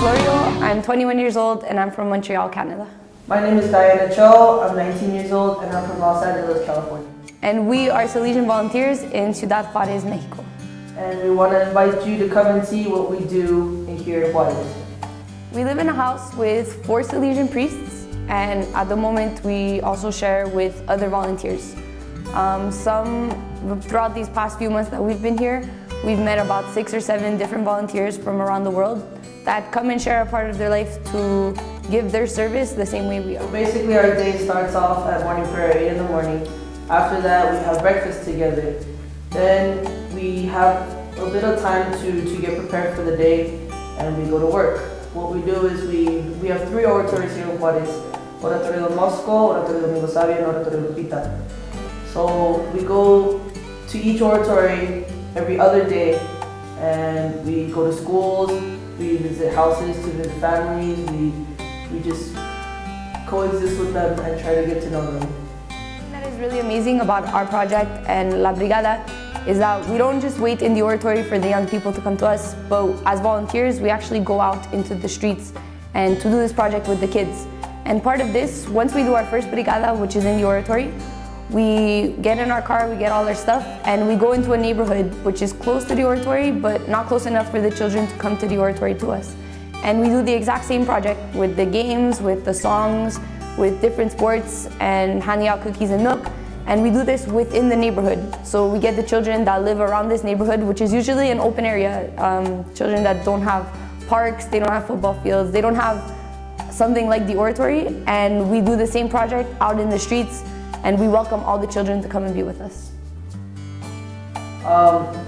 Florio. I'm 21 years old and I'm from Montreal, Canada. My name is Diana Cho. I'm 19 years old and I'm from Los Angeles, California. And we are Salesian Volunteers in Ciudad Juarez, Mexico. And we want to invite you to come and see what we do here in Juarez. We live in a house with 4 Salesian priests, and at the moment we also share with other volunteers. Throughout these past few months that we've been here, we've met about 6 or 7 different volunteers from around the world that come and share a part of their life to give their service the same way we are. Basically, our day starts off at morning prayer, 8 in the morning. After that, we have breakfast together. Then we have a bit of time to get prepared for the day, and we go to work. What we do is we have 3 oratories here in Juarez: Oratorio Don Bosco, Oratorio Domingo Sabio, and Oratorio Lupita. So we go to each oratory every other day, and we go to schools, we visit houses to visit families, we just coexist with them and try to get to know them. What is really amazing about our project and La Brigada is that we don't just wait in the oratory for the young people to come to us, but as volunteers we actually go out into the streets and to do this project with the kids. And part of this, once we do our first Brigada, which is in the oratory, we get in our car, we get all our stuff, and we go into a neighborhood which is close to the oratory, but not close enough for the children to come to the oratory to us. And we do the exact same project with the games, with the songs, with different sports, and handing out cookies and milk. And we do this within the neighborhood. So we get the children that live around this neighborhood, which is usually an open area. Children that don't have parks, they don't have football fields, they don't have something like the oratory. And we do the same project out in the streets, and we welcome all the children to come and be with us.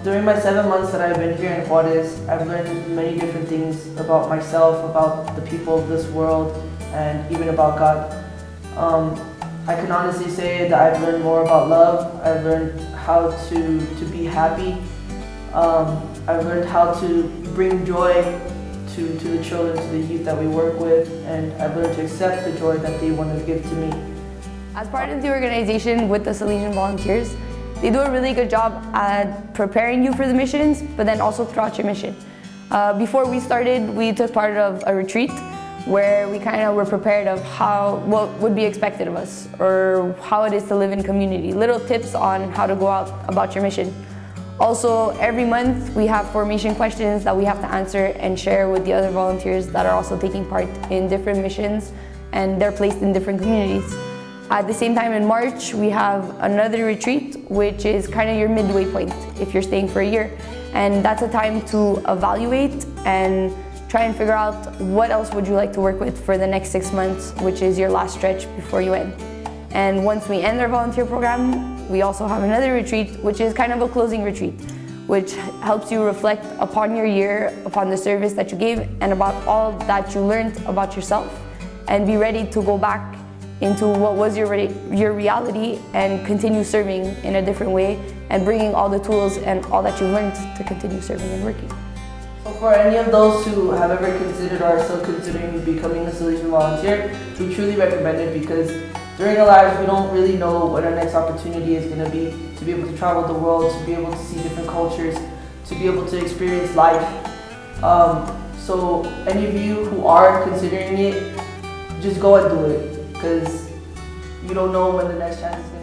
During my 7 months that I've been here in Juarez, I've learned many different things about myself, about the people of this world, and even about God. I can honestly say that I've learned more about love. I've learned how to be happy. I've learned how to bring joy to the children, to the youth that we work with, and I've learned to accept the joy that they want to give to me. As part of the organization with the Salesian Volunteers, they do a really good job at preparing you for the missions, but then also throughout your mission. Before we started, we took part of a retreat where we kind of were prepared of what would be expected of us, or how it is to live in community. Little tips on how to go out about your mission. Also, every month we have formation questions that we have to answer and share with the other volunteers that are also taking part in different missions, and they're placed in different communities. At the same time in March, we have another retreat, which is kind of your midway point if you're staying for a year. And that's a time to evaluate and try and figure out what else would you like to work with for the next 6 months, which is your last stretch before you end. And once we end our volunteer program, we also have another retreat, which is kind of a closing retreat, which helps you reflect upon your year, upon the service that you gave, and about all that you learned about yourself, and be ready to go back into what was your reality and continue serving in a different way and bringing all the tools and all that you learned to continue serving and working. So for any of those who have ever considered or are still considering becoming a Salesian volunteer, we truly recommend it, because during our lives we don't really know what our next opportunity is going to be able to travel the world, to be able to see different cultures, to be able to experience life. So any of you who are considering it, just go and do it, because you don't know when the next chance is going to